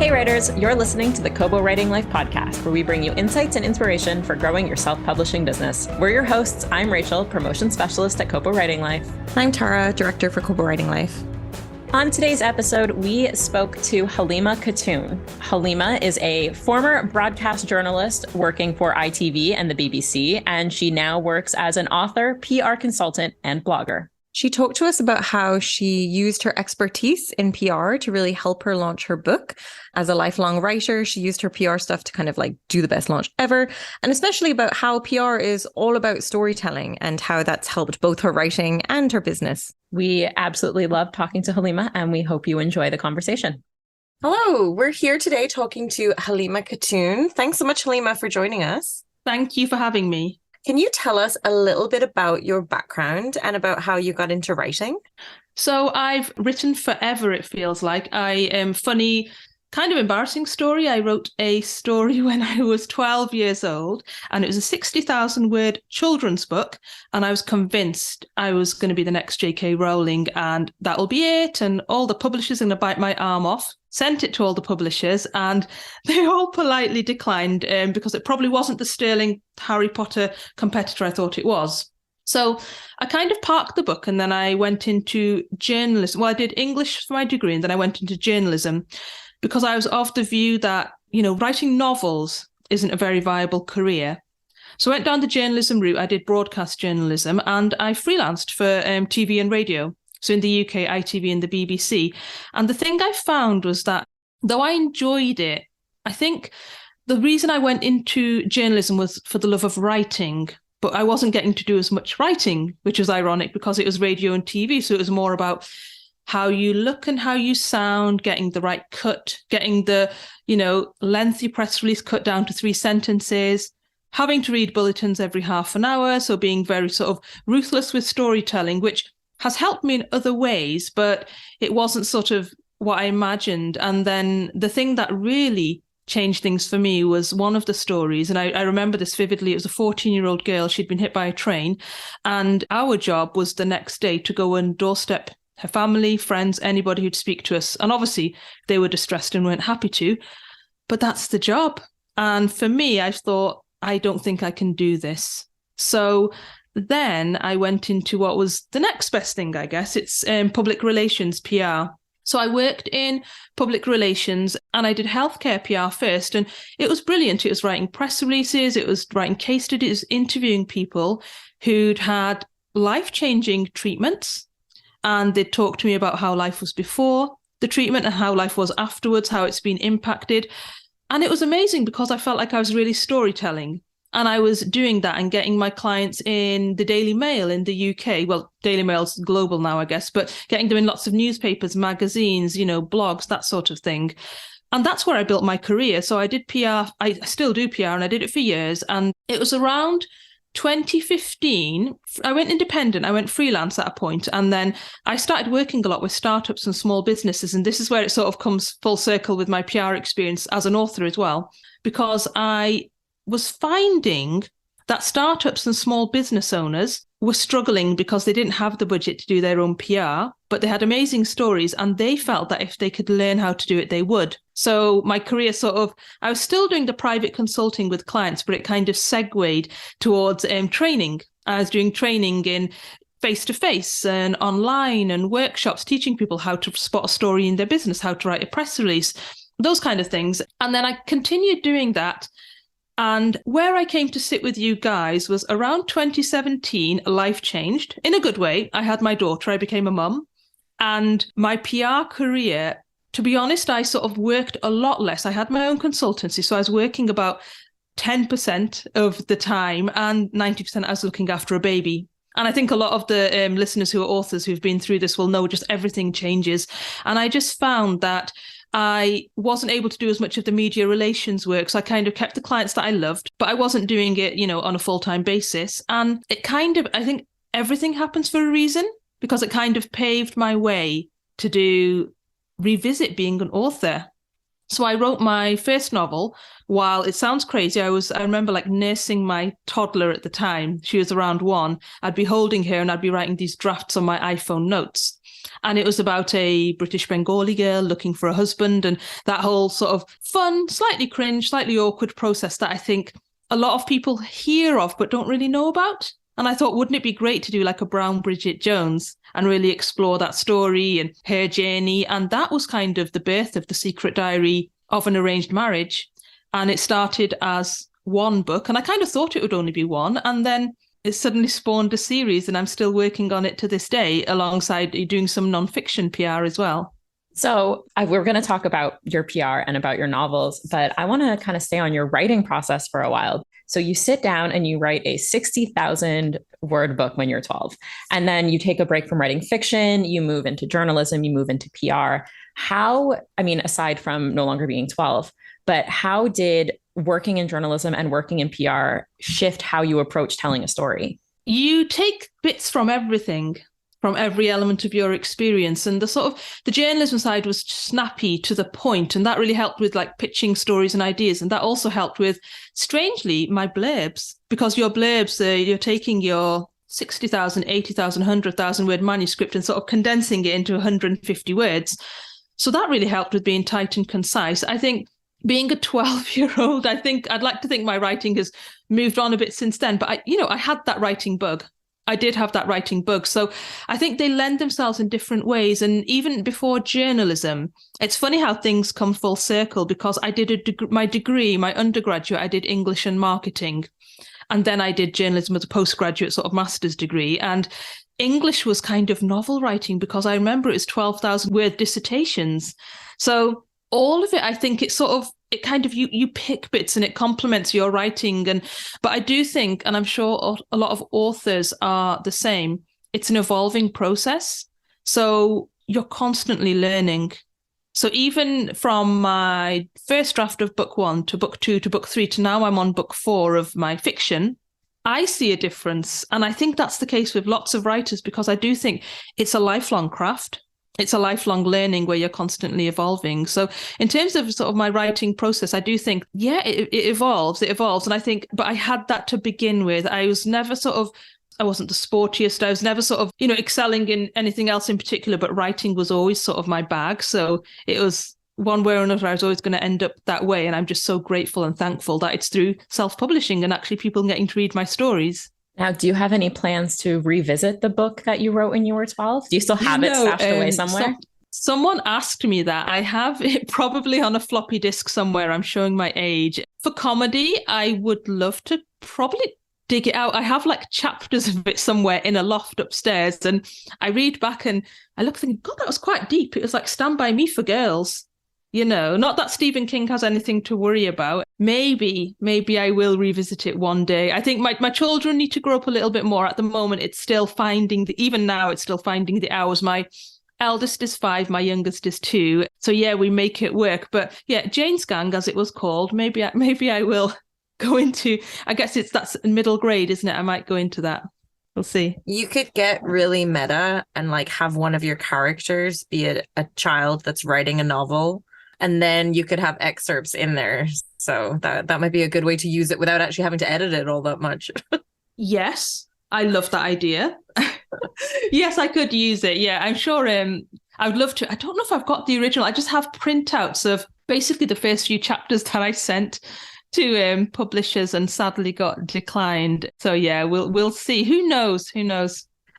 Hey writers, you're listening to the Kobo Writing Life podcast, where we bring you insights and inspiration for growing your self-publishing business. We're your hosts. I'm Rachel, promotion specialist at Kobo Writing Life. I'm Tara, director for Kobo Writing Life. On today's episode, we spoke to Halima Khatun. Halima is a former broadcast journalist working for ITV and the BBC, and she now works as an author, PR consultant, and blogger. She talked to us about how she used her expertise in PR to really help her launch her book. As a lifelong writer, she used her PR stuff to kind of like do the best launch ever, and especially about how PR is all about storytelling and how that's helped both her writing and her business. We absolutely love talking to Halima, and we hope you enjoy the conversation. Hello, we're here today talking to Halima Khatun. Thanks so much, Halima, for joining us. Thank you for having me. Can you tell us a little bit about your background and about how you got into writing? So I've written forever, it feels like. I am funny, kind of embarrassing story. I wrote a story when I was 12 years old, and it was a 60,000 word children's book. And I was convinced I was going to be the next J.K. Rowling, and that'll be it. And all the publishers are going to bite my arm off. Sent it to all the publishers, and they all politely declined because it probably wasn't the sterling Harry Potter competitor I thought it was. So I kind of parked the book, and then I went into journalism. Well, I did English for my degree, and then I went into journalism because I was of the view that, writing novels isn't a very viable career. So I went down the journalism route. I did broadcast journalism, and I freelanced for TV and radio. So in the UK, ITV and the BBC. And the thing I found was that though I enjoyed it, I think the reason I went into journalism was for the love of writing, but I wasn't getting to do as much writing, which was ironic because it was radio and TV. So it was more about how you look and how you sound, getting the right cut, getting the, lengthy press release cut down to 3 sentences, having to read bulletins every half an hour. So being very sort of ruthless with storytelling, which has helped me in other ways, but it wasn't sort of what I imagined. And then the thing that really changed things for me was one of the stories, and I remember this vividly. It was a 14-year-old girl. She'd been hit by a train, and our job was the next day to go and doorstep her family, friends, anybody who'd speak to us. And obviously they were distressed and weren't happy to, but that's the job. And for me, I thought, I don't think I can do this. So then I went into what was the next best thing, I guess. It's public relations, PR. So I worked in public relations, and I did healthcare PR first. And it was brilliant. It was writing press releases. It was writing case studies, interviewing people who'd had life-changing treatments. And they'd talk to me about how life was before the treatment and how life was afterwards, how it's been impacted. And it was amazing because I felt like I was really storytelling. And I was doing that and getting my clients in the Daily Mail in the UK. Well, Daily Mail's global now, I guess, but getting them in lots of newspapers, magazines, blogs, that sort of thing. And that's where I built my career. So I did PR. I still do PR, and I did it for years. And it was around 2015. I went independent. I went freelance at a point. And then I started working a lot with startups and small businesses. And this is where it sort of comes full circle with my PR experience as an author as well, because I was finding that startups and small business owners were struggling because they didn't have the budget to do their own PR, but they had amazing stories, and they felt that if they could learn how to do it, they would. So my career I was still doing the private consulting with clients, but it kind of segued towards training. I was doing training in face-to-face and online and workshops, teaching people how to spot a story in their business, how to write a press release, those kind of things. And then I continued doing that. And where I came to sit with you guys was around 2017, life changed in a good way. I had my daughter, I became a mum, and my PR career, to be honest, I sort of worked a lot less. I had my own consultancy, so I was working about 10% of the time, and 90% I was looking after a baby. And I think a lot of the listeners who are authors who've been through this will know just everything changes. And I just found that I wasn't able to do as much of the media relations work. So I kind of kept the clients that I loved, but I wasn't doing it, on a full-time basis. And I think everything happens for a reason, because it kind of paved my way to revisit being an author. So I wrote my first novel while, it sounds crazy, I remember like nursing my toddler at the time. She was around 1. I'd be holding her and I'd be writing these drafts on my iPhone notes. And it was about a British Bengali girl looking for a husband, and that whole sort of fun, slightly cringe, slightly awkward process that I think a lot of people hear of but don't really know about. And I thought, wouldn't it be great to do like a Brown Bridget Jones and really explore that story and her journey? And that was kind of the birth of The Secret Diary of an Arranged Marriage. And it started as one book, and I kind of thought it would only be one. And then it suddenly spawned a series, and I'm still working on it to this day, alongside doing some nonfiction PR as well. So we're going to talk about your PR and about your novels, but I want to kind of stay on your writing process for a while. So you sit down and you write a 60,000 word book when you're 12, and then you take a break from writing fiction, you move into journalism, you move into PR. Aside from no longer being 12, but how did working in journalism and working in PR shift how you approach telling a story? You take bits from everything, from every element of your experience. And the journalism side was snappy to the point, and that really helped with like pitching stories and ideas. And that also helped with, strangely, my blurbs, because your blurbs, you're taking your 60,000, 80,000, 100,000 word manuscript and sort of condensing it into 150 words. So that really helped with being tight and concise. I think being a 12-year-old, I'd like to think my writing has moved on a bit since then. But I had that writing bug. I did have that writing bug. So I think they lend themselves in different ways. And even before journalism, it's funny how things come full circle, because I did my undergraduate, I did English and marketing. And then I did journalism as a postgraduate sort of master's degree. And English was kind of novel writing, because I remember it was 12,000 word dissertations. So all of it, I think you pick bits and it complements your writing. But I do think, and I'm sure a lot of authors are the same, it's an evolving process. So you're constantly learning. So even from my first draft of book 1 to book 2 to book 3 to now I'm on book 4 of my fiction, I see a difference. And I think that's the case with lots of writers, because I do think it's a lifelong craft. It's a lifelong learning where you're constantly evolving. So in terms of sort of my writing process, I do think, it evolves. And I think, but I had that to begin with. I was never I wasn't the sportiest. I was never excelling in anything else in particular, but writing was always sort of my bag. So it was one way or another, I was always going to end up that way. And I'm just so grateful and thankful that it's through self-publishing and actually people getting to read my stories. Now, do you have any plans to revisit the book that you wrote when you were 12? Do you still have it stashed away somewhere? Someone asked me that. I have it probably on a floppy disk somewhere. I'm showing my age. For comedy, I would love to probably dig it out. I have like chapters of it somewhere in a loft upstairs. And I read back and I look thinking, God, that was quite deep. It was like Stand By Me for girls. Not that Stephen King has anything to worry about. Maybe I will revisit it one day. I think my children need to grow up a little bit more. At the moment, it's still even now, it's still finding the hours. My eldest is 5, my youngest is 2. So yeah, we make it work. But yeah, Jane's Gang, as it was called, maybe I will go into, I guess that's middle grade, isn't it? I might go into that. We'll see. You could get really meta and like have one of your characters be a child that's writing a novel. And then you could have excerpts in there. So that might be a good way to use it without actually having to edit it all that much. Yes, I love that idea. Yes, I could use it. Yeah, I'm sure I would love to. I don't know if I've got the original. I just have printouts of basically the first few chapters that I sent to publishers and sadly got declined. So yeah, we'll see. Who knows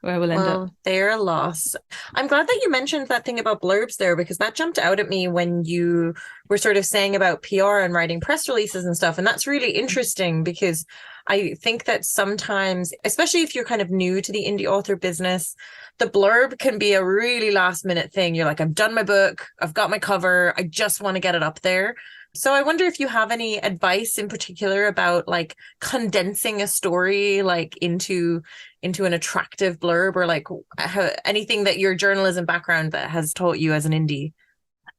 where we'll end up. They're a loss. I'm glad that you mentioned that thing about blurbs there, because that jumped out at me when you were sort of saying about PR and writing press releases and stuff. And that's really interesting, because I think that sometimes, especially if you're kind of new to the indie author business, the blurb can be a really last minute thing. You're like, I've done my book, I've got my cover, I just want to get it up there. So I wonder if you have any advice in particular about like condensing a story like into an attractive blurb, or like anything that your journalism background that has taught you as an indie.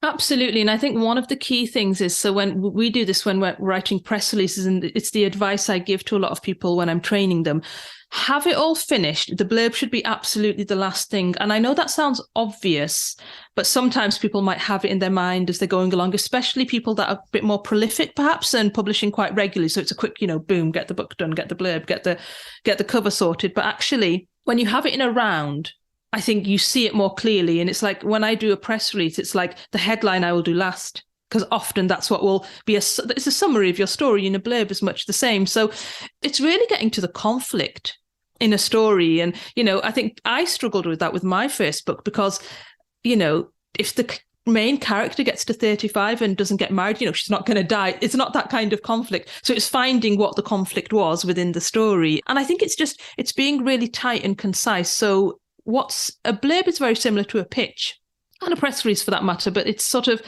Absolutely. And I think one of the key things is, so when we do this, when we're writing press releases, and it's the advice I give to a lot of people when I'm training them, have it all finished. The blurb should be absolutely the last thing. And I know that sounds obvious, but sometimes people might have it in their mind as they're going along, especially people that are a bit more prolific perhaps and publishing quite regularly. So it's a quick, boom, get the book done, get the blurb, get the cover sorted. But actually, when you have it in a round, I think you see it more clearly. And it's like when I do a press release, it's like the headline I will do last, because often that's what will be it's a summary of your story, and a blurb is much the same. So it's really getting to the conflict in a story. And, I think I struggled with that with my first book because, if the main character gets to 35 and doesn't get married, she's not going to die. It's not that kind of conflict. So it's finding what the conflict was within the story. And I think it's being really tight and concise. So what's a blurb is very similar to a pitch and a press release for that matter, but it's sort of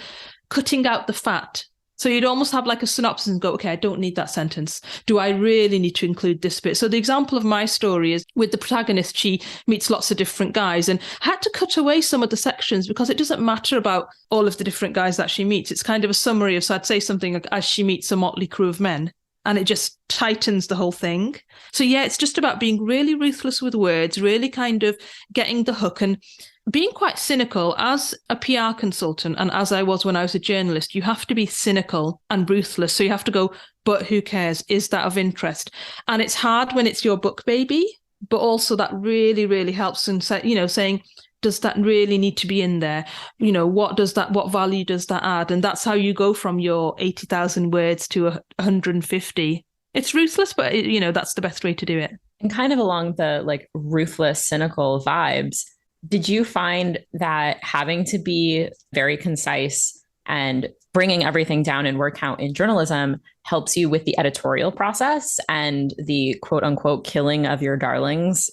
cutting out the fat. So you'd almost have like a synopsis and go, okay, I don't need that sentence. Do I really need to include this bit? So the example of my story is with the protagonist, she meets lots of different guys and had to cut away some of the sections because it doesn't matter about all of the different guys that she meets. It's kind of a summary of, so I'd say something like, as she meets a motley crew of men. And it just tightens the whole thing. So yeah, it's just about being really ruthless with words, really kind of getting the hook and being quite cynical. As a PR consultant, and as I was when I was a journalist, you have to be cynical and ruthless. So you have to go, but who cares? Is that of interest? And it's hard when it's your book baby, but also that really, really helps in saying, does that really need to be in there? What value does that add? And that's how you go from your 80,000 words to 150. It's ruthless, but that's the best way to do it. And kind of along the ruthless, cynical vibes, did you find that having to be very concise and bringing everything down in word count in journalism helps you with the editorial process and the quote unquote killing of your darlings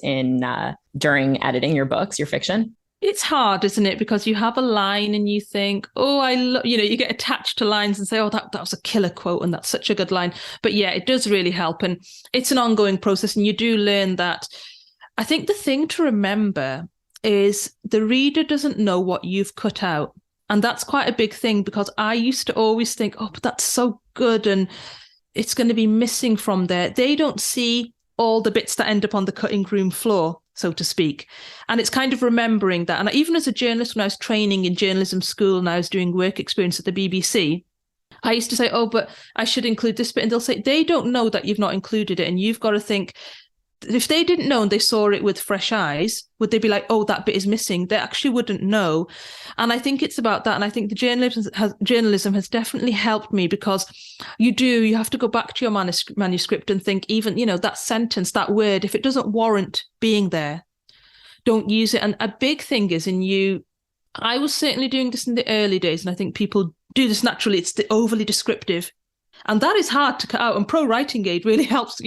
during editing your books, your fiction? It's hard, isn't it? Because you have a line and you think, oh, you get attached to lines and say, oh, that was a killer quote and that's such a good line. But yeah, it does really help. And it's an ongoing process. And you do learn that. I think the thing to remember is the reader doesn't know what you've cut out. And that's quite a big thing, because I used to always think, oh, but that's so good and it's going to be missing from there. They don't see all the bits that end up on the cutting room floor, so to speak. And it's kind of remembering that. And even as a journalist, when I was training in journalism school and I was doing work experience at the BBC, I used to say, oh, but I should include this bit. And they'll say, they don't know that you've not included it. And you've got to think, if they didn't know and they saw it with fresh eyes, would they be like, oh, that bit is missing? They actually wouldn't know. And I think it's about that. And I think the journalism has definitely helped me, because you have to go back to your manuscript and think, even, that sentence, that word, if it doesn't warrant being there, don't use it. And a big thing is I was certainly doing this in the early days, and I think people do this naturally. It's the overly descriptive. And that is hard to cut out. And Pro Writing Aid really helps,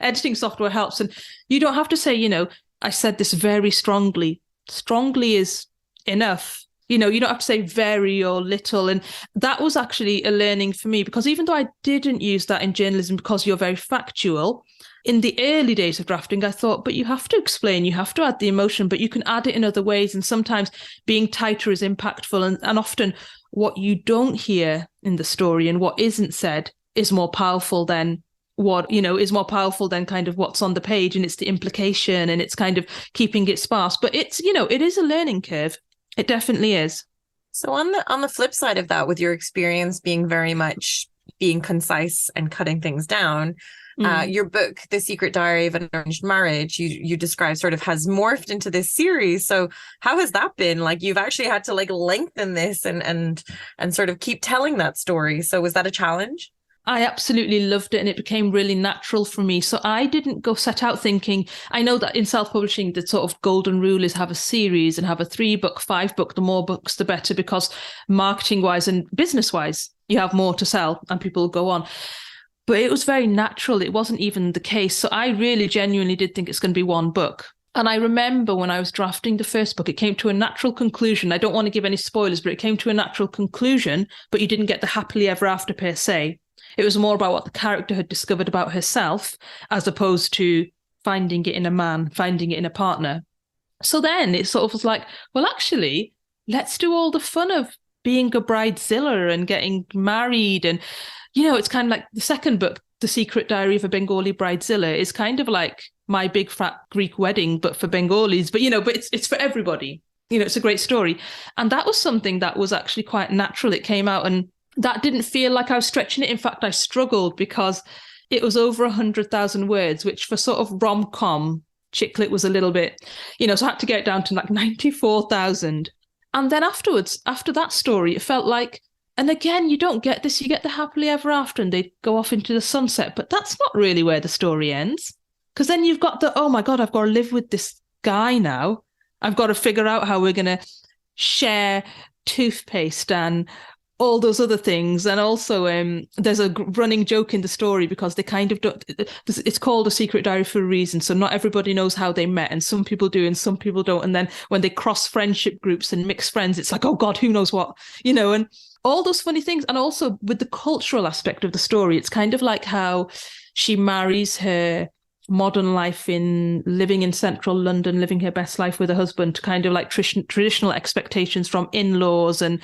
editing software helps. And you don't have to say, I said this very strongly. Strongly is enough. You don't have to say very or little. And that was actually a learning for me, because even though I didn't use that in journalism because you're very factual, in the early days of drafting, I thought, but you have to explain, you have to add the emotion, but you can add it in other ways. And sometimes being tighter is impactful. And often what you don't hear in the story and what isn't said is more powerful than kind of what's on the page. And it's the implication, and it's kind of keeping it sparse. But it's, it is a learning curve. It definitely is. So on the flip side of that, with your experience being very much being concise and cutting things down, your book, The Secret Diary of an Arranged Marriage, you describe sort of has morphed into this series. So how has that been? Like, you've actually had to lengthen this and sort of keep telling that story. So was that a challenge? I absolutely loved it, and it became really natural for me. So I didn't go set out thinking, I know that in self-publishing, the sort of golden rule is have a series and have a 3-book, 5-book, the more books, the better, because marketing-wise and business-wise, you have more to sell and people will go on. But it was very natural. It wasn't even the case. So I really genuinely did think it's going to be one book. And I remember when I was drafting the first book, it came to a natural conclusion. I don't want to give any spoilers, but it came to a natural conclusion, but you didn't get the happily ever after per se. It was more about what the character had discovered about herself, as opposed to finding it in a man, finding it in a partner. So then it sort of was like, well, actually, let's do all the fun of being a bridezilla and getting married. And, it's kind of like the second book, The Secret Diary of a Bengali Bridezilla, is kind of like My Big Fat Greek Wedding, but for Bengalis, but it's for everybody. It's a great story. And that was something that was actually quite natural. It came out and that didn't feel like I was stretching it. In fact, I struggled because it was over 100,000 words, which for sort of rom-com chick lit was a little bit, so I had to get it down to like 94,000. And then afterwards, after that story, it felt like, and again, you don't get this, you get the happily ever after and they go off into the sunset, but that's not really where the story ends. Because then you've got oh my God, I've got to live with this guy now. I've got to figure out how we're going to share toothpaste and all those other things. And also there's a running joke in the story because they kind of don't, it's called A Secret Diary for a reason. So not everybody knows how they met and some people do and some people don't. And then when they cross friendship groups and mix friends, it's like, oh God, who knows what, and all those funny things. And also with the cultural aspect of the story, it's kind of like how she marries her modern life living in central London, living her best life with her husband, to kind of like traditional expectations from in-laws. And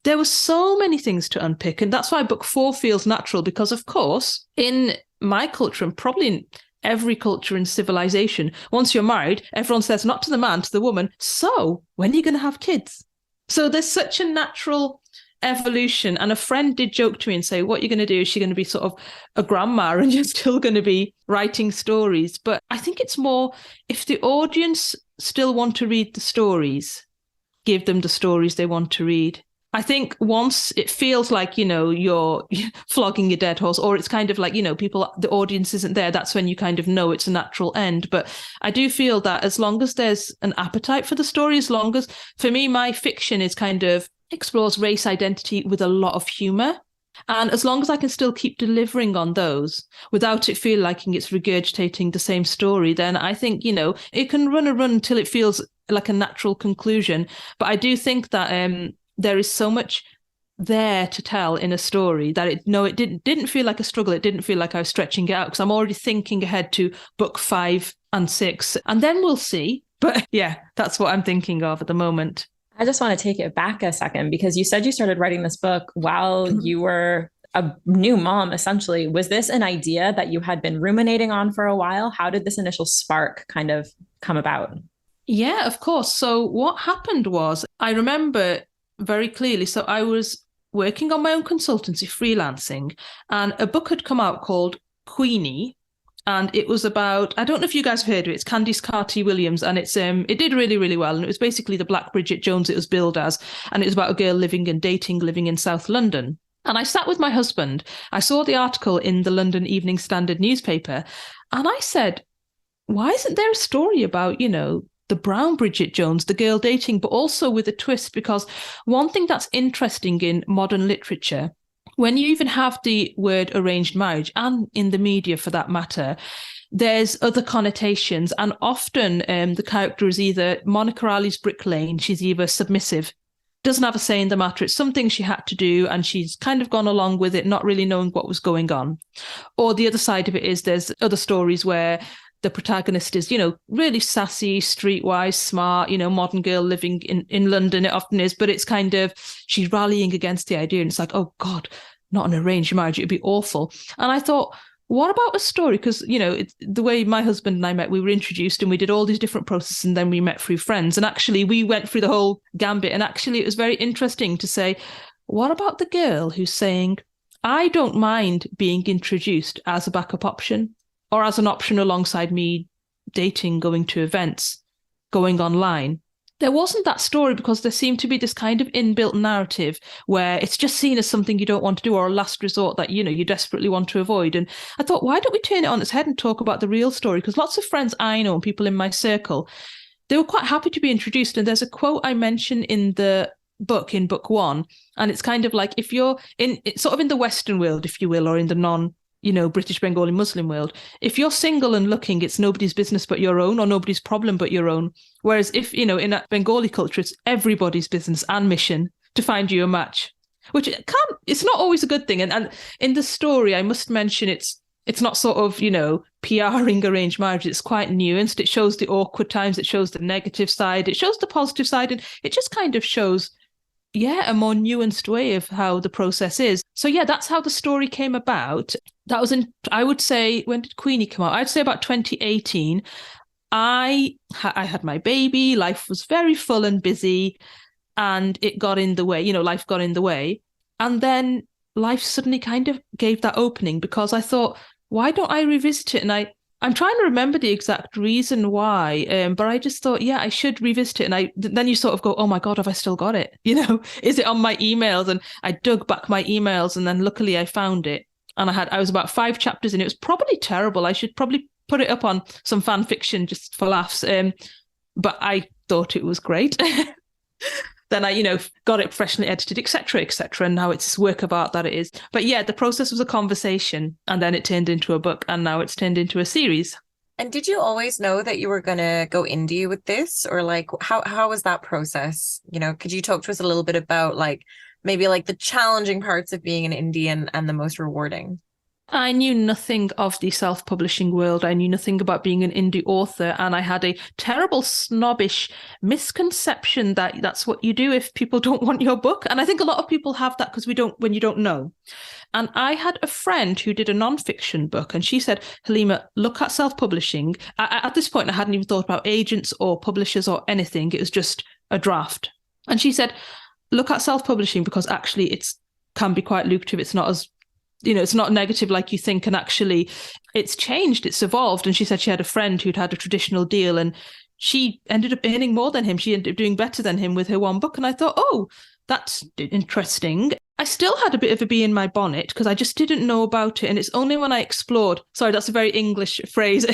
there were so many things to unpick. And that's why book 4 feels natural, because of course, in my culture and probably in every culture in civilization, once you're married, everyone says not to the man, to the woman, so when are you going to have kids? So there's such a natural evolution. And a friend did joke to me and say, what you're going to do, is she going to be sort of a grandma and you're still going to be writing stories? But I think it's more, if the audience still want to read the stories, give them the stories they want to read. I think once it feels like, you're flogging your dead horse, or it's kind of like, the audience isn't there, that's when you kind of know it's a natural end. But I do feel that as long as there's an appetite for the story, as long as, for me, my fiction is kind of explores race identity with a lot of humor. And as long as I can still keep delivering on those without it feel like it's regurgitating the same story, then I think, it can run until it feels like a natural conclusion. But I do think that there is so much there to tell in a story that it didn't feel like a struggle. It didn't feel like I was stretching it out, because I'm already thinking ahead to book 5 and 6, and then we'll see. But yeah, that's what I'm thinking of at the moment. I just want to take it back a second, because you said you started writing this book while you were a new mom, essentially. Was this an idea that you had been ruminating on for a while? How did this initial spark kind of come about? Yeah, of course. So what happened was, I remember very clearly, so I was working on my own consultancy, freelancing, and a book had come out called Queenie. And it was about, I don't know if you guys have heard of it, it's Candice Carty-Williams, and it did really, really well. And it was basically the Black Bridget Jones it was billed as. And it was about a girl living in South London. And I sat with my husband. I saw the article in the London Evening Standard newspaper. And I said, why isn't there a story about, the brown Bridget Jones, the girl dating, but also with a twist? Because one thing that's interesting in modern literature, when you even have the word arranged marriage, and in the media for that matter, there's other connotations. And often the character is either Monica Ali's Brick Lane, she's either submissive, doesn't have a say in the matter, it's something she had to do and she's kind of gone along with it, not really knowing what was going on. Or the other side of it is there's other stories where the protagonist is, really sassy, streetwise, smart, modern girl living in London. It often is, but it's kind of, she's rallying against the idea. And it's like, oh God, not an arranged marriage. It'd be awful. And I thought, what about a story? Because, the way my husband and I met, we were introduced and we did all these different processes and then we met through friends. And actually we went through the whole gambit. And actually it was very interesting to say, what about the girl who's saying, I don't mind being introduced as a backup option, or as an option alongside me dating, going to events, going online. There wasn't that story because there seemed to be this kind of inbuilt narrative where it's just seen as something you don't want to do, or a last resort that, you desperately want to avoid. And I thought, why don't we turn it on its head and talk about the real story? Because lots of friends I know and people in my circle, they were quite happy to be introduced. And there's a quote I mentioned in the book, in book 1, and it's kind of like, if you're in the Western world, if you will, or in the British Bengali Muslim world, if you're single and looking, it's nobody's business but your own, or nobody's problem but your own. Whereas if, in a Bengali culture, it's everybody's business and mission to find you a match, which it's not always a good thing. And in the story, I must mention it's not sort of, PRing arranged marriage. It's quite nuanced. It shows the awkward times. It shows the negative side. It shows the positive side. And it just kind of shows, a more nuanced way of how the process is. So yeah, that's how the story came about. That was in, I would say, when did Queenie come out? I'd say about 2018. I had my baby, life was very full and busy, and it got in the way, life got in the way. And then life suddenly kind of gave that opening, because I thought, why don't I revisit it? And I'm trying to remember the exact reason why, but I just thought, I should revisit it. And then you sort of go, oh my God, have I still got it? Is it on my emails? And I dug back my emails, and then luckily I found it. And I was about 5 chapters in. It was probably terrible. I should probably put it up on some fan fiction just for laughs. But I thought it was great. Then I, got it professionally edited, etc., etc. And now it's this work of art that it is. But yeah, the process was a conversation, and then it turned into a book, and now it's turned into a series. And did you always know that you were going to go indie with this? Or like, how was that process? Could you talk to us a little bit about maybe the challenging parts of being an indie and the most rewarding? I knew nothing of the self-publishing world. I knew nothing about being an indie author, and I had a terrible snobbish misconception that that's what you do if people don't want your book. And I think a lot of people have that when you don't know. And I had a friend who did a non-fiction book, and she said, Halima, look at self-publishing. At this point, I hadn't even thought about agents or publishers or anything. It was just a draft. And she said, look at self-publishing, because actually it can be quite lucrative. It's not as it's not negative like you think, and actually it's changed, it's evolved. And she said she had a friend who'd had a traditional deal, and she ended up earning more than him. She ended up doing better than him with her one book. And I thought, oh, that's interesting. I still had a bit of a bee in my bonnet because I just didn't know about it. And it's only when I explored, sorry, that's a very English phrase.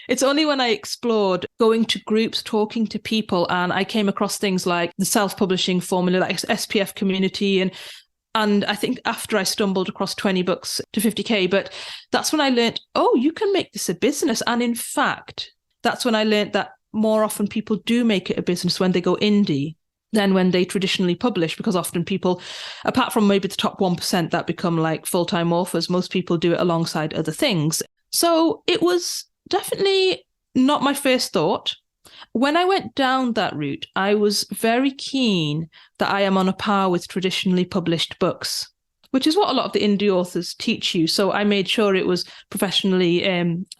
It's only when I explored going to groups, talking to people, and I came across things like the self-publishing formula, like SPF community, and I think after I stumbled across 20 books to 50K, but that's when I learned, oh, you can make this a business. And in fact, that's when I learned that more often people do make it a business when they go indie than when they traditionally publish, because often people, apart from maybe the top 1% that become like full-time authors, most people do it alongside other things. So it was definitely not my first thought. When I went down that route, I was very keen that I am on a par with traditionally published books, which is what a lot of the indie authors teach you. So I made sure it was professionally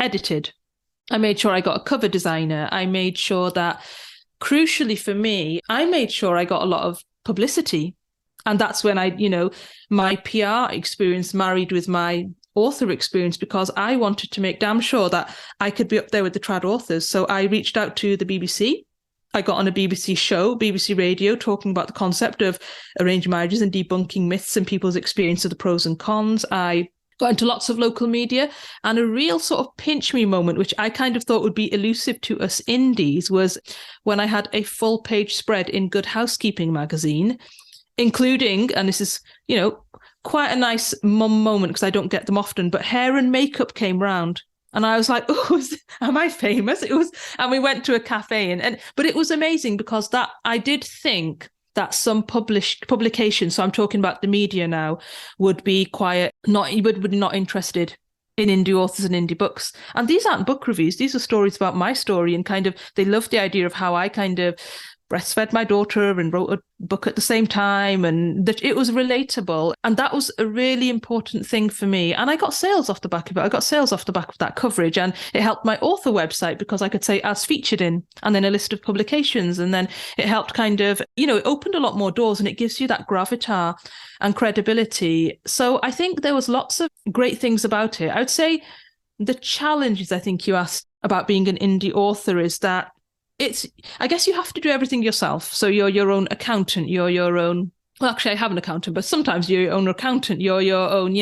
edited. I made sure I got a cover designer. I made sure that, crucially for me, I made sure I got a lot of publicity. And that's when my PR experience married with my author experience, because I wanted to make damn sure that I could be up there with the trad authors. So I reached out to the BBC. I got on a BBC show, BBC Radio, talking about the concept of arranged marriages and debunking myths and people's experience of the pros and cons. I got into lots of local media, and a real sort of pinch me moment, which I kind of thought would be elusive to us indies, was when I had a full page spread in Good Housekeeping magazine, including, and this is, quite a nice mum moment because I don't get them often, but hair and makeup came round. And I was like, oh, am I famous? And we went to a cafe, but it was amazing because that I did think that some publications, so I'm talking about the media now, would be not interested in indie authors and indie books. And these aren't book reviews. These are stories about my story, and kind of, they loved the idea of how I kind of breastfed my daughter and wrote a book at the same time, and that it was relatable. And that was a really important thing for me. And I got sales off the back of it. I got sales off the back of that coverage, and it helped my author website because I could say as featured in, and then a list of publications. And then it helped kind of, it opened a lot more doors, and it gives you that gravitas and credibility. So I think there was lots of great things about it. I would say the challenges, I think you asked about being an indie author, is that I guess you have to do everything yourself. So you're your own accountant, you're your own, well, actually I have an accountant, but sometimes you're your own accountant, you're your own,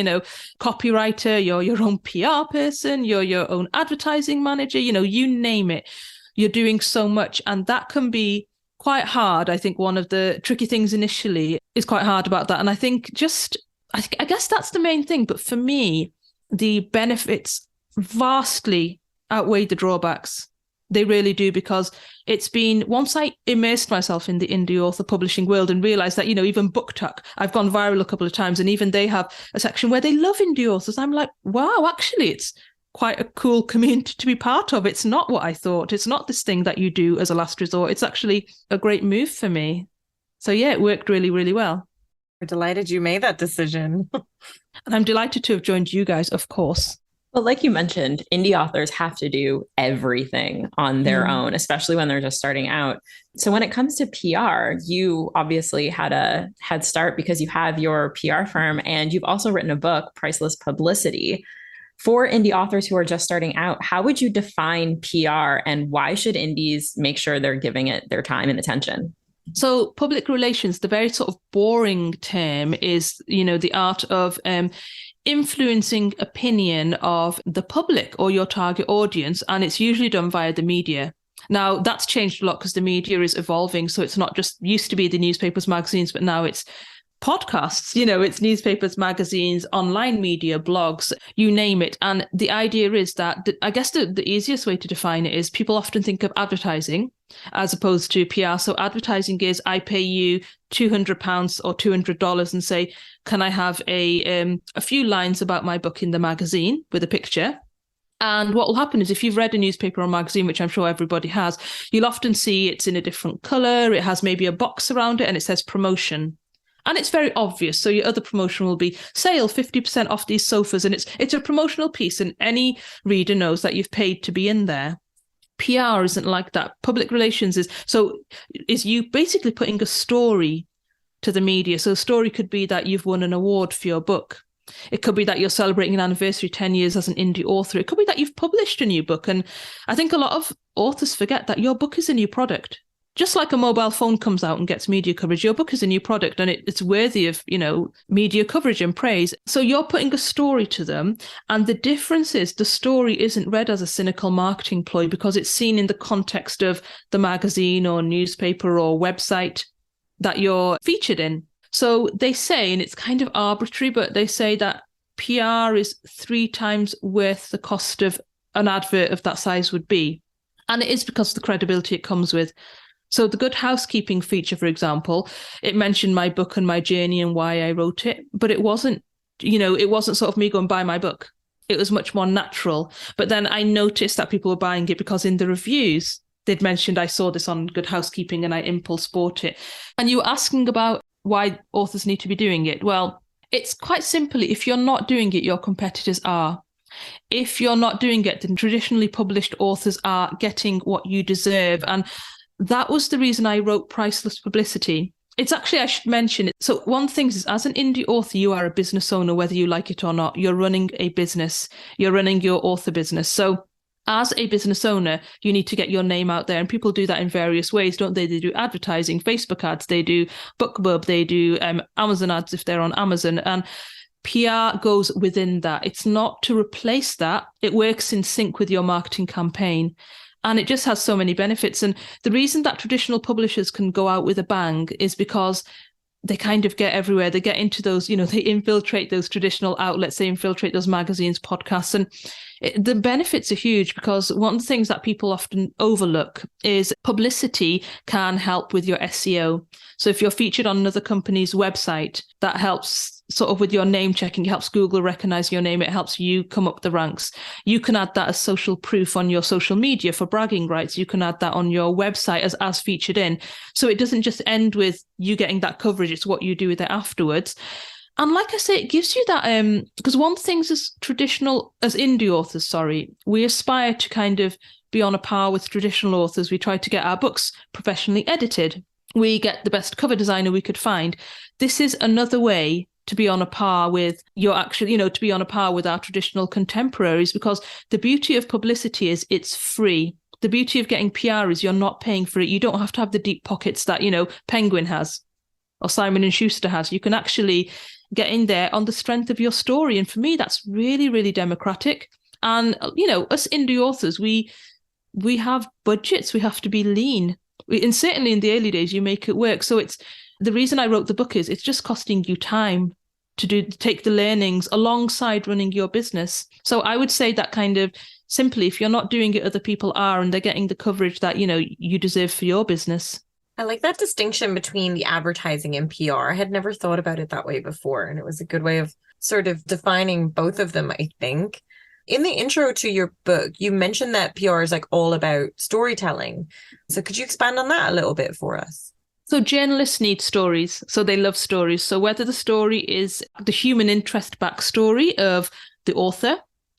copywriter, you're your own PR person, you're your own advertising manager, you name it. You're doing so much, and that can be quite hard. I think one of the tricky things initially is quite hard about that. And I think I guess that's the main thing. But for me, the benefits vastly outweigh the drawbacks. They really do, because it's been, once I immersed myself in the indie author publishing world and realized that, even BookTok, I've gone viral a couple of times, and even they have a section where they love indie authors. I'm like, wow, actually, it's quite a cool community to be part of. It's not what I thought. It's not this thing that you do as a last resort. It's actually a great move for me. So yeah, it worked really, really well. We're delighted you made that decision. And I'm delighted to have joined you guys, of course. Well, like you mentioned, indie authors have to do everything on their own, especially when they're just starting out. So when it comes to PR, you obviously had a head start because you have your PR firm, and you've also written a book, Priceless Publicity. For indie authors who are just starting out, how would you define PR, and why should indies make sure they're giving it their time and attention? So public relations, the very sort of boring term, is, the art of influencing opinion of the public or your target audience, and it's usually done via the media. Now, that's changed a lot because the media is evolving, so it's not just used to be the newspapers, magazines, but now it's podcasts, it's newspapers, magazines, online media, blogs, you name it. And the idea is that, I guess the easiest way to define it is people often think of advertising as opposed to PR. So advertising is, I pay you £200 or $200 and say, can I have a few lines about my book in the magazine with a picture? And what will happen is, if you've read a newspaper or magazine, which I'm sure everybody has, you'll often see it's in a different color. It has maybe a box around it and it says promotion. And it's very obvious. So your other promotion will be sale 50% off these sofas. And it's a promotional piece, and any reader knows that you've paid to be in there. PR isn't like that. Public relations is you basically putting a story to the media. So a story could be that you've won an award for your book. It could be that you're celebrating an anniversary, 10 years as an indie author. It could be that you've published a new book. And I think a lot of authors forget that your book is a new product. Just like a mobile phone comes out and gets media coverage, your book is a new product, and it's worthy of, media coverage and praise. So you're putting a story to them. And the difference is, the story isn't read as a cynical marketing ploy because it's seen in the context of the magazine or newspaper or website that you're featured in. So they say, and it's kind of arbitrary, but they say that PR is 3 times worth the cost of an advert of that size would be. And it is because of the credibility it comes with. So the Good Housekeeping feature, for example, it mentioned my book and my journey and why I wrote it, but it wasn't sort of me going, buy my book. It was much more natural. But then I noticed that people were buying it because in the reviews, they'd mentioned, I saw this on Good Housekeeping and I impulse bought it. And you were asking about why authors need to be doing it. Well, it's quite simply, if you're not doing it, your competitors are. If you're not doing it, then traditionally published authors are getting what you deserve. And that was the reason I wrote Priceless Publicity. It's actually, I should mention it. So one thing is, as an indie author, you are a business owner, whether you like it or not. You're running a business. You're running your author business. So as a business owner, you need to get your name out there. And people do that in various ways, don't they? They do advertising, Facebook ads, they do BookBub, they do Amazon ads if they're on Amazon. And PR goes within that. It's not to replace that. It works in sync with your marketing campaign. And it just has so many benefits. And the reason that traditional publishers can go out with a bang is because they kind of get everywhere. They get into those, they infiltrate those traditional outlets. They infiltrate those magazines, podcasts. And the benefits are huge, because one of the things that people often overlook is publicity can help with your SEO. So if you're featured on another company's website, that helps sort of with your name checking. It helps Google recognize your name. It helps you come up the ranks. You can add that as social proof on your social media for bragging rights. You can add that on your website as featured in. So it doesn't just end with you getting that coverage. It's what you do with it afterwards. And like I say, it gives you that, because one thing as indie authors, we aspire to kind of be on a par with traditional authors. We try to get our books professionally edited. We get the best cover designer we could find. This is another way to be on a par with to be on a par with our traditional contemporaries, because the beauty of publicity is it's free. The beauty of getting PR is you're not paying for it. You don't have to have the deep pockets that, Penguin has or Simon & Schuster has. You can actually get in there on the strength of your story. And for me, that's really, really democratic. And, us indie authors, we have budgets. We have to be lean. And certainly in the early days, you make it work. So it's the reason I wrote the book is it's just costing you time to take the learnings alongside running your business. So I would say that kind of simply, if you're not doing it, other people are, and they're getting the coverage that, you deserve for your business. I like that distinction between the advertising and PR. I had never thought about it that way before. And it was a good way of sort of defining both of them, I think. In the intro to your book, you mentioned that PR is like all about storytelling. So could you expand on that a little bit for us? So journalists need stories. So they love stories. So whether the story is the human interest backstory of the author,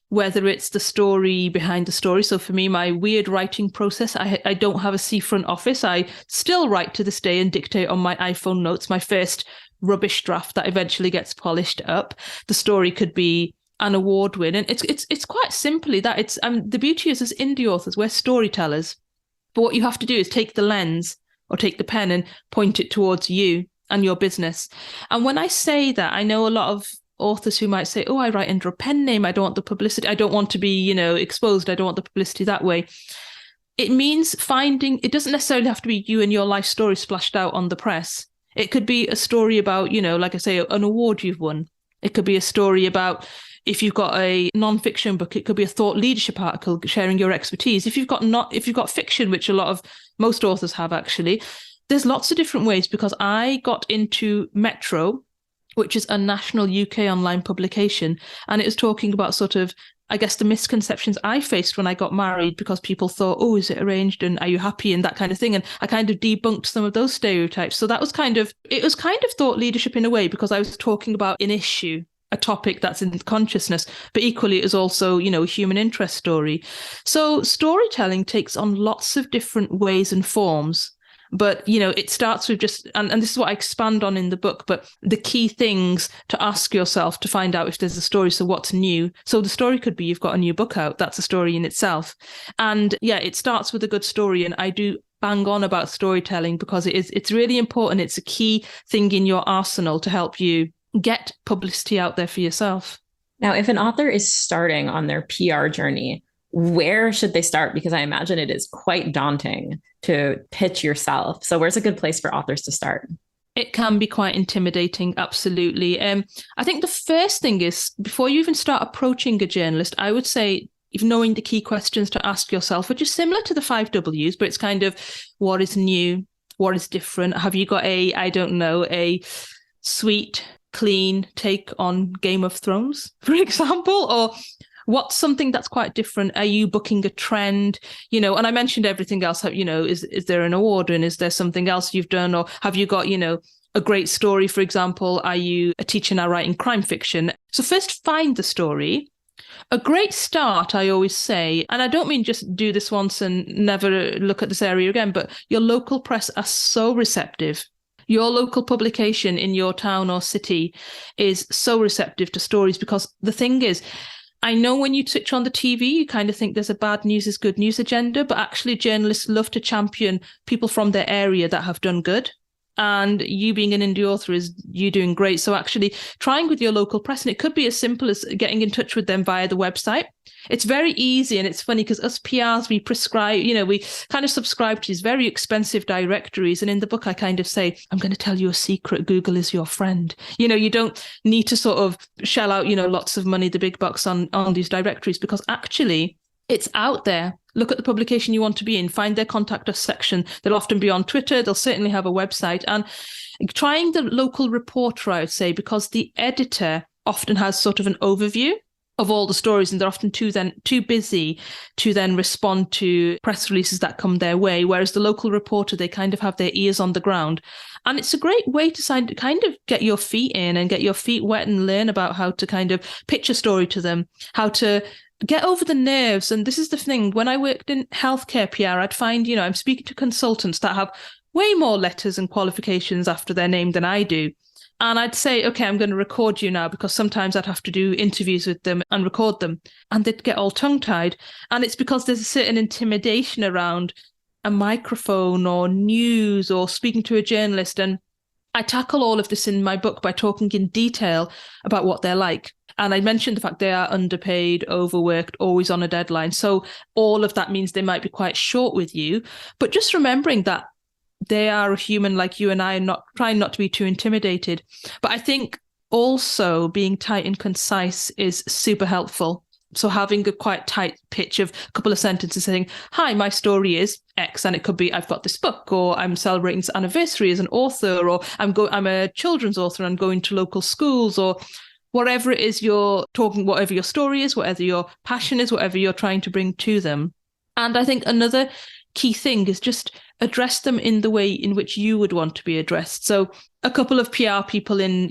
whether it's the story behind the story. So for me, my weird writing process, I don't have a seafront office. I still write to this day and dictate on my iPhone notes, my first rubbish draft that eventually gets polished up. The story could be an award win. And it's quite simply that. It's the beauty is as indie authors, we're storytellers. But what you have to do is take the lens or take the pen and point it towards you and your business. And when I say that, I know a lot of authors who might say, oh, I write under a pen name. I don't want the publicity. I don't want to be, exposed. I don't want the publicity that way. It means it doesn't necessarily have to be you and your life story splashed out on the press. It could be a story about, like I say, an award you've won. It could be a story about, if you've got a non-fiction book, it could be a thought leadership article sharing your expertise. If you've got fiction, which most authors have actually, there's lots of different ways, because I got into Metro, which is a national UK online publication, and it was talking about sort of, I guess, the misconceptions I faced when I got married, because people thought, oh, is it arranged and are you happy and that kind of thing. And I kind of debunked some of those stereotypes. So it was kind of thought leadership in a way, because I was talking about an issue, a topic that's in consciousness, but equally it is also, a human interest story. So storytelling takes on lots of different ways and forms. But, it starts with just, and this is what I expand on in the book, but the key things to ask yourself to find out if there's a story. So what's new? So the story could be you've got a new book out. That's a story in itself. And yeah, it starts with a good story. And I do bang on about storytelling because it's really important. It's a key thing in your arsenal to help you get publicity out there for yourself. Now, if an author is starting on their PR journey, where should they start? Because I imagine it is quite daunting to pitch yourself. So where's a good place for authors to start? It can be quite intimidating, absolutely. I think the first thing is, before you even start approaching a journalist, I would say, even knowing the key questions to ask yourself, which is similar to the 5 Ws, but it's kind of, what is new? What is different? Have you got a sweet, clean take on Game of Thrones, for example? Or what's something that's quite different? Are you booking a trend? And I mentioned everything else. Is there an award, and is there something else you've done? Or have you got, a great story, for example? Are you a teacher now writing crime fiction? So first find the story. A great start, I always say, and I don't mean just do this once and never look at this area again, but your local press are so receptive. Your local publication in your town or city is so receptive to stories, because the thing is, I know when you switch on the TV, you kind of think there's a bad news is good news agenda, but actually journalists love to champion people from their area that have done good. And you being an indie author is you doing great. So actually trying with your local press, and it could be as simple as getting in touch with them via the website. It's very easy, and it's funny because us PRs, we prescribe, we kind of subscribe to these very expensive directories. And in the book, I kind of say, I'm going to tell you a secret. Google is your friend. You don't need to sort of shell out, lots of money, the big bucks on these directories, because actually it's out there. Look at the publication you want to be in, find their contact us section. They'll often be on Twitter. They'll certainly have a website. And trying the local reporter, I would say, because the editor often has sort of an overview of all the stories, and they're often too busy to then respond to press releases that come their way. Whereas the local reporter, they kind of have their ears on the ground. And it's a great way to kind of get your feet in and get your feet wet and learn about how to kind of pitch a story to them, how to get over the nerves. And this is the thing, when I worked in healthcare PR, I'd find, I'm speaking to consultants that have way more letters and qualifications after their name than I do. And I'd say, okay, I'm going to record you now, because sometimes I'd have to do interviews with them and record them, and they'd get all tongue-tied. And it's because there's a certain intimidation around a microphone or news or speaking to a journalist. And I tackle all of this in my book by talking in detail about what they're like. And I mentioned the fact they are underpaid, overworked, always on a deadline. So all of that means they might be quite short with you. But just remembering that they are a human like you and I, and trying not to be too intimidated. But I think also being tight and concise is super helpful. So having a quite tight pitch of a couple of sentences saying, hi, my story is X. And it could be, I've got this book, or I'm celebrating this anniversary as an author, or I'm a children's author and I'm going to local schools, or whatever it is you're talking, whatever your story is, whatever your passion is, whatever you're trying to bring to them. And I think another key thing is just address them in the way in which you would want to be addressed. So a couple of PR people in,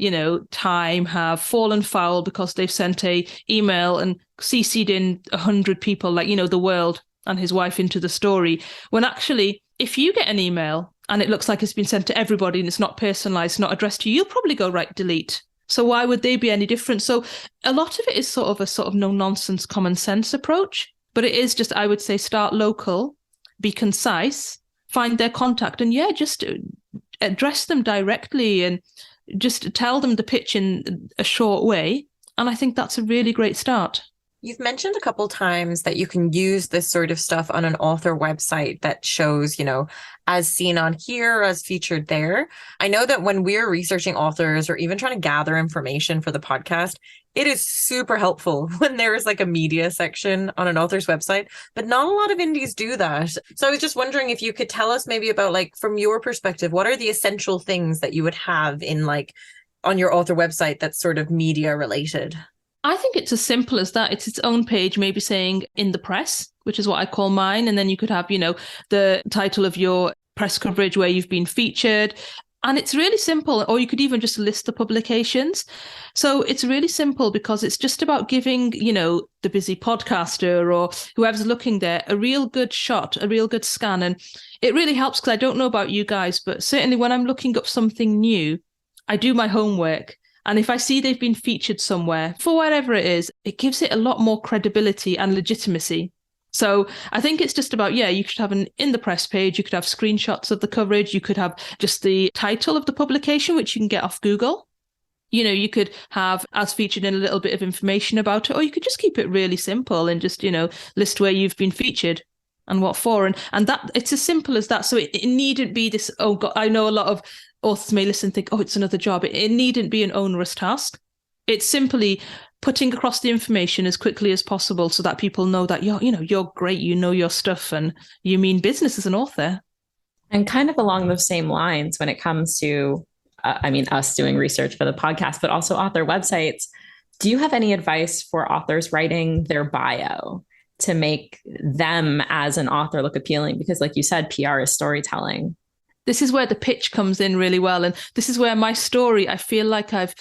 Time have fallen foul because they've sent a email and CC'd in 100 people, like, the World and his wife into the story. When actually, if you get an email and it looks like it's been sent to everybody and it's not personalized, not addressed to you, you'll probably go right, delete. So why would they be any different? So a lot of it is sort of no nonsense, common sense approach, but it is just, I would say, start local, be concise, find their contact, and just address them directly and just tell them the pitch in a short way. And I think that's a really great start. You've mentioned a couple times that you can use this sort of stuff on an author website that shows, as seen on here, as featured there. I know that when we're researching authors or even trying to gather information for the podcast, it is super helpful when there is like a media section on an author's website, but not a lot of indies do that. So I was just wondering if you could tell us maybe about, like, from your perspective, what are the essential things that you would have in, like, on your author website that's sort of media related? I think it's as simple as that. It's its own page, maybe saying in the press, which is what I call mine. And then you could have, the title of your press coverage where you've been featured. And it's really simple. Or you could even just list the publications. So it's really simple because it's just about giving, the busy podcaster or whoever's looking there a real good shot, a real good scan. And it really helps because I don't know about you guys, but certainly when I'm looking up something new, I do my homework. And if I see they've been featured somewhere, for whatever it is, it gives it a lot more credibility and legitimacy. So I think it's just about, you could have an in the press page, you could have screenshots of the coverage, you could have just the title of the publication, which you can get off Google. You could have as featured in a little bit of information about it, or you could just keep it really simple and just, list where you've been featured and what for. And that it's as simple as that. So it needn't be this, oh God, I know a lot of authors may listen and think, oh, it's another job. It needn't be an onerous task. It's simply putting across the information as quickly as possible so that people know that you're great, you know your stuff, and you mean business as an author. And kind of along those same lines when it comes to, us doing research for the podcast, but also author websites, do you have any advice for authors writing their bio to make them as an author look appealing? Because like you said, PR is storytelling. This is where the pitch comes in really well. And this is where my story, I feel like I've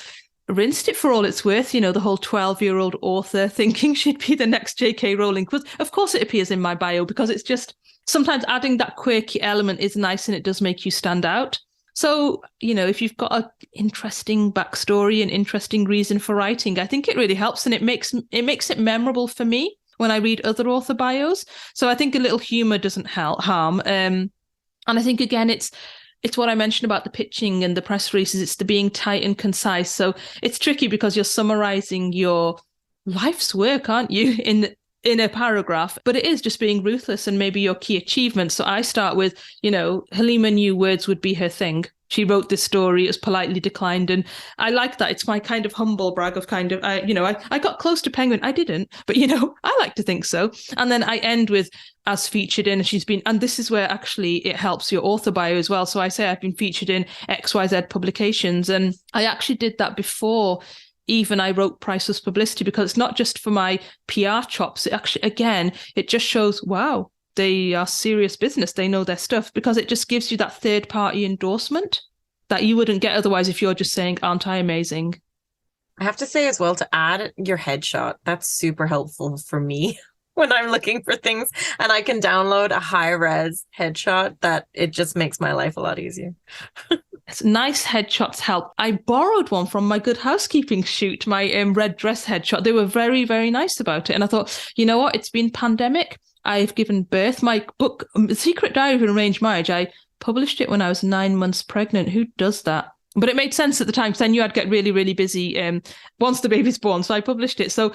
rinsed it for all it's worth. The whole 12-year-old author thinking she'd be the next J.K. Rowling. Of course it appears in my bio because it's just sometimes adding that quirky element is nice and it does make you stand out. So, if you've got an interesting backstory, an interesting reason for writing, I think it really helps and it makes it memorable for me when I read other author bios. So I think a little humor doesn't harm. And I think, again, it's what I mentioned about the pitching and the press releases. It's the being tight and concise. So it's tricky because you're summarizing your life's work, aren't you, in a paragraph? But it is just being ruthless and maybe your key achievements. So I start with, Halima knew words would be her thing. She wrote this story, it was politely declined. And I like that. It's my kind of humble brag of I got close to Penguin. I didn't, but, I like to think so. And then I end with as featured in, and this is where actually it helps your author bio as well. So I say I've been featured in XYZ publications. And I actually did that before even I wrote Priceless Publicity because it's not just for my PR chops. It actually, again, it just shows, wow, they are serious business. They know their stuff because it just gives you that third party endorsement that you wouldn't get otherwise if you're just saying, aren't I amazing? I have to say as well, to add your headshot, that's super helpful for me when I'm looking for things and I can download a high res headshot that it just makes my life a lot easier. Nice headshots help. I borrowed one from my Good Housekeeping shoot, my red dress headshot. They were very, very nice about it. And I thought, you know what? It's been pandemic. I've given birth. My book, Secret Diary of an Arranged Marriage, I published it when I was 9 months pregnant. Who does that? But it made sense at the time because I knew I'd get really, really busy once the baby's born. So I published it. So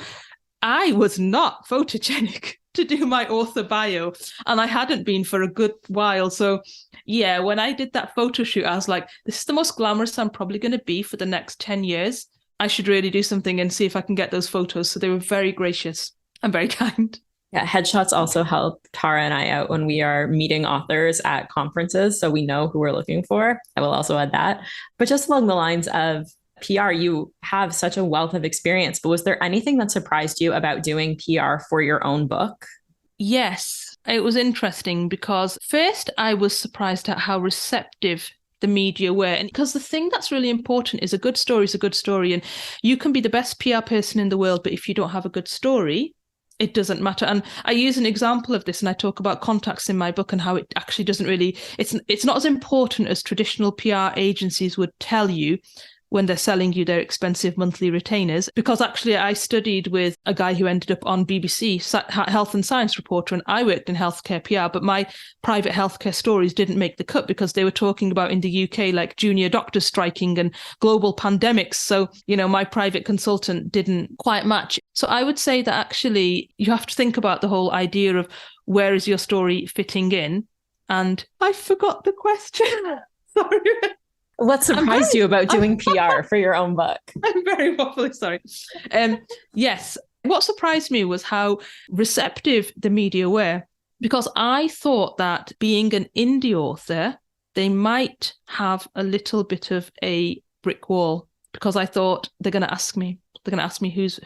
I was not photogenic to do my author bio, and I hadn't been for a good while. So yeah, when I did that photo shoot, I was like, this is the most glamorous I'm probably going to be for the next 10 years. I should really do something and see if I can get those photos. So they were very gracious and very kind. Yeah, headshots also help Tara and I out when we are meeting authors at conferences, so we know who we're looking for. I will also add that. But just along the lines of PR, you have such a wealth of experience, but was there anything that surprised you about doing PR for your own book? Yes. It was interesting because first I was surprised at how receptive the media were. And because the thing that's really important is a good story is a good story. And you can be the best PR person in the world, but if you don't have a good story, it doesn't matter. And I use an example of this, and I talk about contacts in my book and how it actually doesn't really, it's not as important as traditional PR agencies would tell you when they're selling you their expensive monthly retainers. Because actually I studied with a guy who ended up on BBC, Health and Science reporter, and I worked in healthcare PR, but my private healthcare stories didn't make the cut because they were talking about in the UK, like junior doctors striking and global pandemics. So, my private consultant didn't quite match. So I would say that actually you have to think about the whole idea of where is your story fitting in? And I forgot the question. Sorry. What surprised you about doing PR for your own book? I'm very waffly, sorry. Yes, what surprised me was how receptive the media were, because I thought that being an indie author, they might have a little bit of a brick wall, because I thought they're going to ask me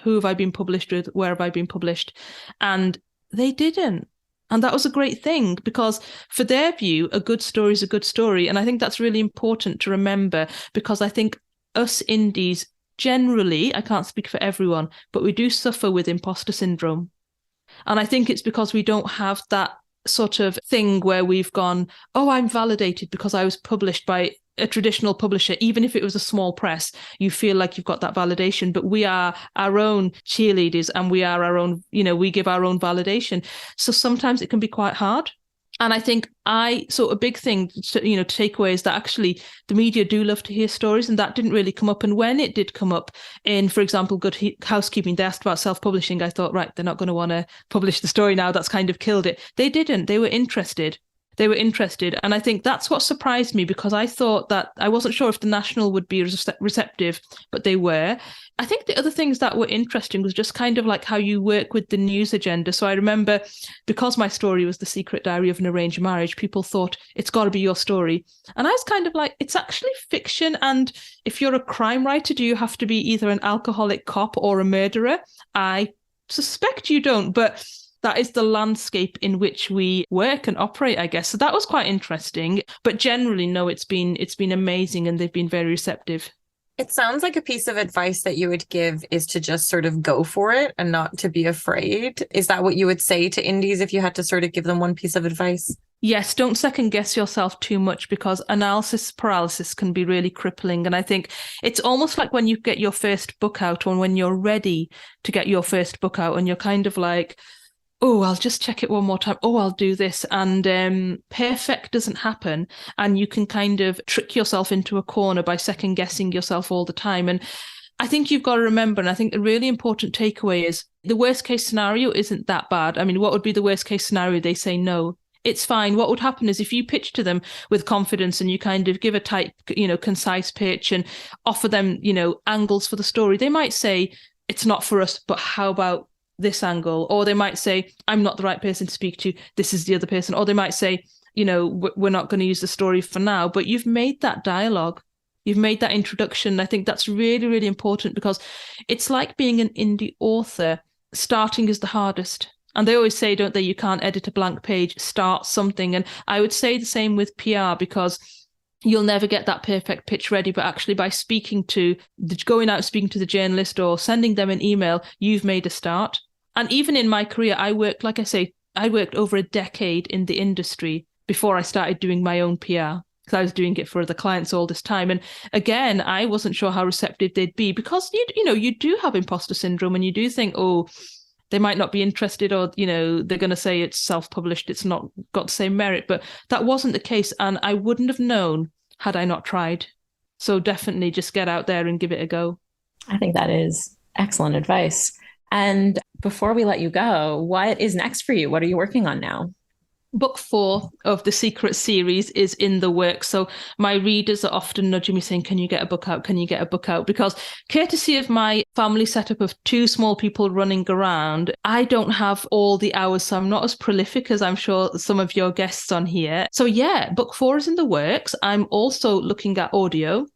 who have I been published with, where have I been published? And they didn't. And that was a great thing, because for their view, a good story is a good story. And I think that's really important to remember, because I think us indies generally, I can't speak for everyone, but we do suffer with imposter syndrome. And I think it's because we don't have that sort of thing where we've gone, oh, I'm validated because I was published by a traditional publisher. Even if it was a small press, you feel like you've got that validation, but we are our own cheerleaders and we are our own, we give our own validation. So sometimes it can be quite hard. And I think a big thing to take away is that actually the media do love to hear stories, and that didn't really come up. And when it did come up in, for example, Good Housekeeping, they asked about self-publishing. I thought, right, they're not going to want to publish the story now. That's kind of killed it. They didn't. They were interested. And I think that's what surprised me, because I thought that I wasn't sure if the National would be receptive, but they were. I think the other things that were interesting was just kind of like how you work with the news agenda. So I remember, because my story was The Secret Diary of an Arranged Marriage, people thought it's got to be your story. And I was kind of like, it's actually fiction. And if you're a crime writer, do you have to be either an alcoholic cop or a murderer? I suspect you don't, but that is the landscape in which we work and operate, I guess. So that was quite interesting. But generally, no, it's been amazing, and they've been very receptive. It sounds like a piece of advice that you would give is to just sort of go for it and not to be afraid. Is that what you would say to indies if you had to sort of give them one piece of advice? Yes, don't second guess yourself too much, because analysis paralysis can be really crippling. And I think it's almost like when you get your first book out, or when you're ready to get your first book out, and you're kind of like, oh, I'll just check it one more time. Oh, I'll do this. And perfect doesn't happen. And you can kind of trick yourself into a corner by second guessing yourself all the time. And I think you've got to remember, and I think a really important takeaway is the worst case scenario isn't that bad. I mean, what would be the worst case scenario? They say no. It's fine. What would happen is if you pitch to them with confidence and you kind of give a tight, concise pitch and offer them, angles for the story, they might say, it's not for us, but how about this angle? Or they might say, I'm not the right person to speak to, this is the other person. Or they might say, we're not going to use the story for now. But you've made that dialogue, you've made that introduction. I think that's really, really important, because it's like being an indie author. Starting is the hardest. And they always say, don't they, you can't edit a blank page, start something. And I would say the same with PR, because you'll never get that perfect pitch ready, but actually by going out speaking to the journalist or sending them an email, you've made a start. And even in my career, I worked over a decade in the industry before I started doing my own PR, because I was doing it for other clients all this time. And again, I wasn't sure how receptive they'd be, because you do have imposter syndrome, and you do think, oh, they might not be interested, or, they're going to say it's self-published, it's not got the same merit. But that wasn't the case. And I wouldn't have known had I not tried. So definitely just get out there and give it a go. I think that is excellent advice. And before we let you go, what is next for you? What are you working on now? Book 4 of the Secret series is in the works. So my readers are often nudging me saying, can you get a book out? Can you get a book out? Because courtesy of my family setup of 2 small people running around, I don't have all the hours. So I'm not as prolific as I'm sure some of your guests on here. So yeah, book 4 is in the works. I'm also looking at audio.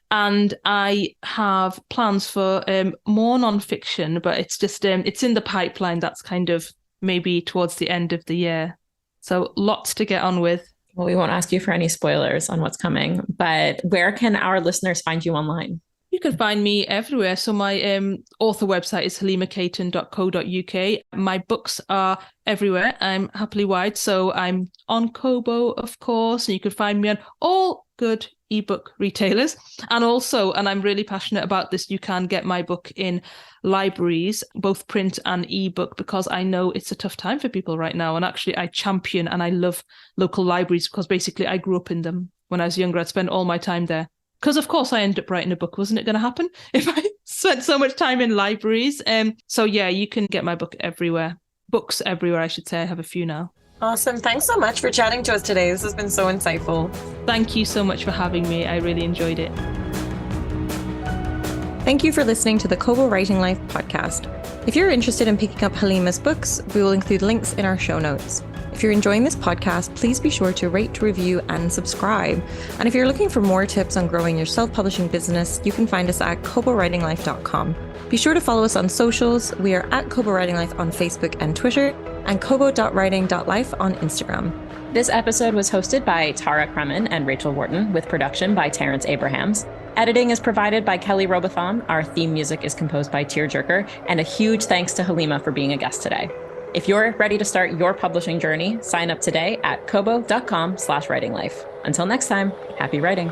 And I have plans for more nonfiction, but it's just it's in the pipeline. That's kind of maybe towards the end of the year. So lots to get on with. Well, we won't ask you for any spoilers on what's coming, but where can our listeners find you online? You can find me everywhere. So my author website is halimakhatun.co.uk. My books are everywhere. I'm happily wide. So I'm on Kobo, of course, and you can find me on all good ebook retailers. And also, and I'm really passionate about this, you can get my book in libraries, both print and ebook, because I know it's a tough time for people right now. And actually, I champion and I love local libraries because basically I grew up in them. When I was younger, I'd spend all my time there. Because, of course, I ended up writing a book. Wasn't it going to happen if I spent so much time in libraries? So, yeah, you can get my book everywhere. Books everywhere, I should say. I have a few now. Awesome. Thanks so much for chatting to us today. This has been so insightful. Thank you so much for having me. I really enjoyed it. Thank you for listening to the Kobo Writing Life podcast. If you're interested in picking up Halima's books, we will include links in our show notes. If you're enjoying this podcast, please be sure to rate, review, and subscribe. And if you're looking for more tips on growing your self-publishing business, you can find us at kobowritinglife.com. Be sure to follow us on socials. We are at Kobo Writing Life on Facebook and Twitter, and kobo.writing.life on Instagram. This episode was hosted by Tara Kremen and Rachel Wharton, with production by Terrence Abrahams. Editing is provided by Kelly Robotham. Our theme music is composed by Tearjerker. And a huge thanks to Halima for being a guest today. If you're ready to start your publishing journey, sign up today at kobo.com/writinglife. Until next time, happy writing.